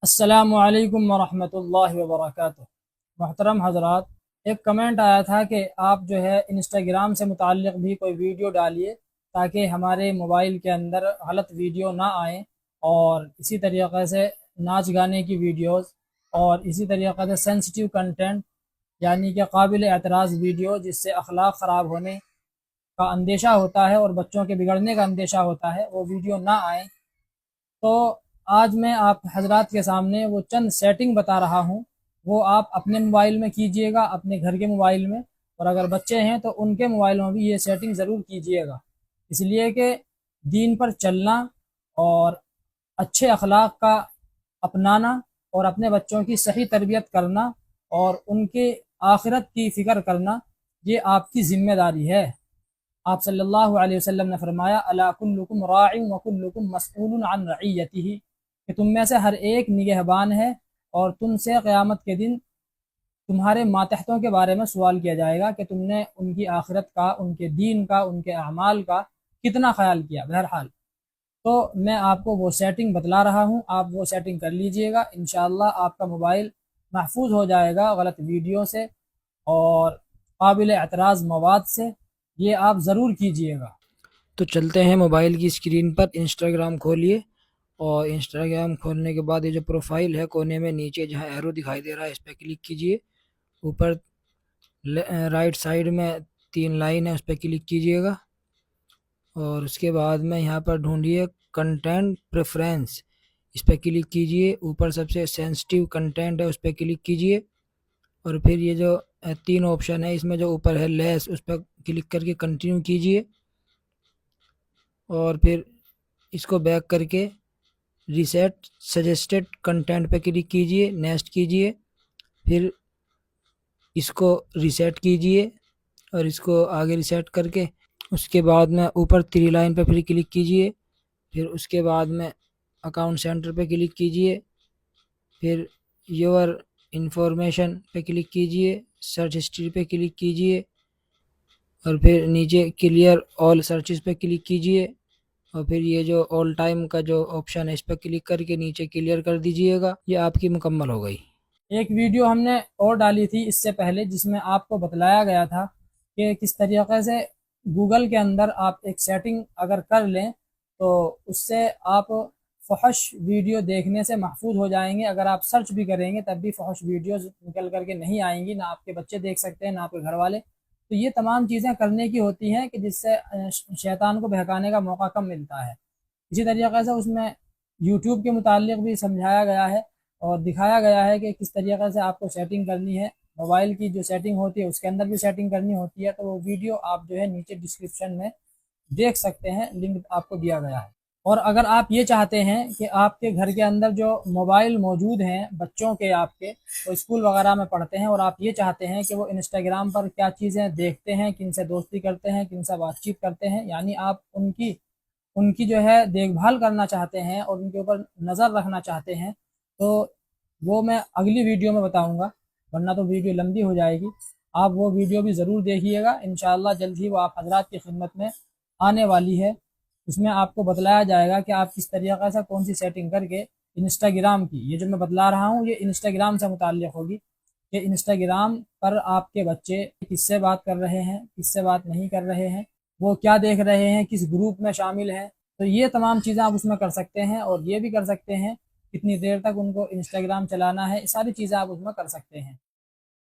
السلام علیکم ورحمۃ اللہ وبرکاتہ۔ محترم حضرات، ایک کمنٹ آیا تھا کہ آپ جو ہے انسٹاگرام سے متعلق بھی کوئی ویڈیو ڈالیے تاکہ ہمارے موبائل کے اندر غلط ویڈیو نہ آئیں، اور اسی طریقے سے ناچ گانے کی ویڈیوز اور اسی طریقے سے سینسٹیو کنٹینٹ یعنی کہ قابل اعتراض ویڈیو جس سے اخلاق خراب ہونے کا اندیشہ ہوتا ہے اور بچوں کے بگڑنے کا اندیشہ ہوتا ہے، وہ ویڈیو نہ آئیں۔ تو آج میں آپ حضرات کے سامنے وہ چند سیٹنگ بتا رہا ہوں، وہ آپ اپنے موبائل میں کیجئے گا، اپنے گھر کے موبائل میں، اور اگر بچے ہیں تو ان کے موبائل میں بھی یہ سیٹنگ ضرور کیجئے گا، اس لیے کہ دین پر چلنا اور اچھے اخلاق کا اپنانا اور اپنے بچوں کی صحیح تربیت کرنا اور ان کے آخرت کی فکر کرنا یہ آپ کی ذمہ داری ہے۔ آپ صلی اللہ علیہ وسلم نے فرمایا الا کلکم راع وکلکم مسئول عن رعیتہ، کہ تم میں سے ہر ایک نگہبان ہے اور تم سے قیامت کے دن تمہارے ماتحتوں کے بارے میں سوال کیا جائے گا کہ تم نے ان کی آخرت کا، ان کے دین کا، ان کے اعمال کا کتنا خیال کیا۔ بہرحال تو میں آپ کو وہ سیٹنگ بتلا رہا ہوں، آپ وہ سیٹنگ کر لیجئے گا، انشاءاللہ آپ کا موبائل محفوظ ہو جائے گا غلط ویڈیو سے اور قابل اعتراض مواد سے، یہ آپ ضرور کیجئے گا۔ تو چلتے ہیں موبائل کی اسکرین پر، انسٹاگرام کھولیے، اور انسٹاگرام کھولنے کے بعد یہ جو پروفائل ہے کونے میں نیچے جہاں ایرو دکھائی دے رہا ہے اس پہ کلک کیجئے، اوپر رائٹ سائیڈ میں 3 لائن ہے اس پہ کلک کیجئے گا، اور اس کے بعد میں یہاں پر ڈھونڈیے کنٹینٹ پریفرنس، اس پہ کلک کیجئے، اوپر سب سے سینسٹیو کنٹینٹ ہے اس پہ کلک کیجئے، اور پھر یہ جو 3 آپشن ہے اس میں جو اوپر ہے لیس اس پہ کلک کر کے کنٹینیو کیجئے، اور پھر اس کو بیک کر کے ریسیٹ سجیسٹڈ کنٹینٹ پہ کلک کیجئے، نیکسٹ کیجئے، پھر اس کو ریسیٹ کیجئے اور اس کو آگے ریسیٹ کر کے اس کے بعد میں اوپر 3 لائن پہ پھر کلک کیجئے، پھر اس کے بعد میں اکاؤنٹ سینٹر پہ کلک کیجئے، پھر یور انفارمیشن پہ کلک کیجئے، سرچ ہسٹری پہ کلک کیجئے، اور پھر نیچے کلیئر آل سرچز پہ کلک کیجئے، اور پھر یہ جو آل ٹائم کا جو آپشن ہے اس پہ کلک کر کے نیچے کلیئر کر دیجئے گا۔ یہ آپ کی مکمل ہو گئی۔ ایک ویڈیو ہم نے اور ڈالی تھی اس سے پہلے جس میں آپ کو بتلایا گیا تھا کہ کس طریقے سے گوگل کے اندر آپ ایک سیٹنگ اگر کر لیں تو اس سے آپ فحش ویڈیو دیکھنے سے محفوظ ہو جائیں گے۔ اگر آپ سرچ بھی کریں گے تب بھی فحش ویڈیوز نکل کر کے نہیں آئیں گی، نہ آپ کے بچے دیکھ سکتے ہیں نہ آپ کے گھر والے۔ تو یہ تمام چیزیں کرنے کی ہوتی ہیں کہ جس سے شیطان کو بہکانے کا موقع کم ملتا ہے۔ اسی طریقے سے اس میں یوٹیوب کے متعلق بھی سمجھایا گیا ہے اور دکھایا گیا ہے کہ کس طریقے سے آپ کو سیٹنگ کرنی ہے، موبائل کی جو سیٹنگ ہوتی ہے اس کے اندر بھی سیٹنگ کرنی ہوتی ہے۔ تو وہ ویڈیو آپ جو ہے نیچے ڈسکرپشن میں دیکھ سکتے ہیں، لنک آپ کو دیا گیا ہے۔ اور اگر آپ یہ چاہتے ہیں کہ آپ کے گھر کے اندر جو موبائل موجود ہیں بچوں کے، آپ کے وہ اسکول وغیرہ میں پڑھتے ہیں، اور آپ یہ چاہتے ہیں کہ وہ انسٹاگرام پر کیا چیزیں دیکھتے ہیں، کن سے دوستی کرتے ہیں، کن سے بات چیت کرتے ہیں، یعنی آپ ان کی جو ہے دیکھ بھال کرنا چاہتے ہیں اور ان کے اوپر نظر رکھنا چاہتے ہیں، تو وہ میں اگلی ویڈیو میں بتاؤں گا، ورنہ تو ویڈیو لمبی ہو جائے گی۔ آپ وہ ویڈیو بھی ضرور دیکھیے گا، انشاءاللہ جلد ہی وہ آپ حضرات کی خدمت میں آنے والی ہے۔ اس میں آپ کو بتلایا جائے گا کہ آپ کس طریقے سے کون سی سیٹنگ کر کے انسٹاگرام کی، یہ جو میں بتلا رہا ہوں یہ انسٹاگرام سے متعلق ہوگی، کہ انسٹاگرام پر آپ کے بچے کس سے بات کر رہے ہیں، کس سے بات نہیں کر رہے ہیں، وہ کیا دیکھ رہے ہیں، کس گروپ میں شامل ہیں۔ تو یہ تمام چیزیں آپ اس میں کر سکتے ہیں، اور یہ بھی کر سکتے ہیں کتنی دیر تک ان کو انسٹاگرام چلانا ہے، یہ ساری چیزیں آپ اس میں کر سکتے ہیں۔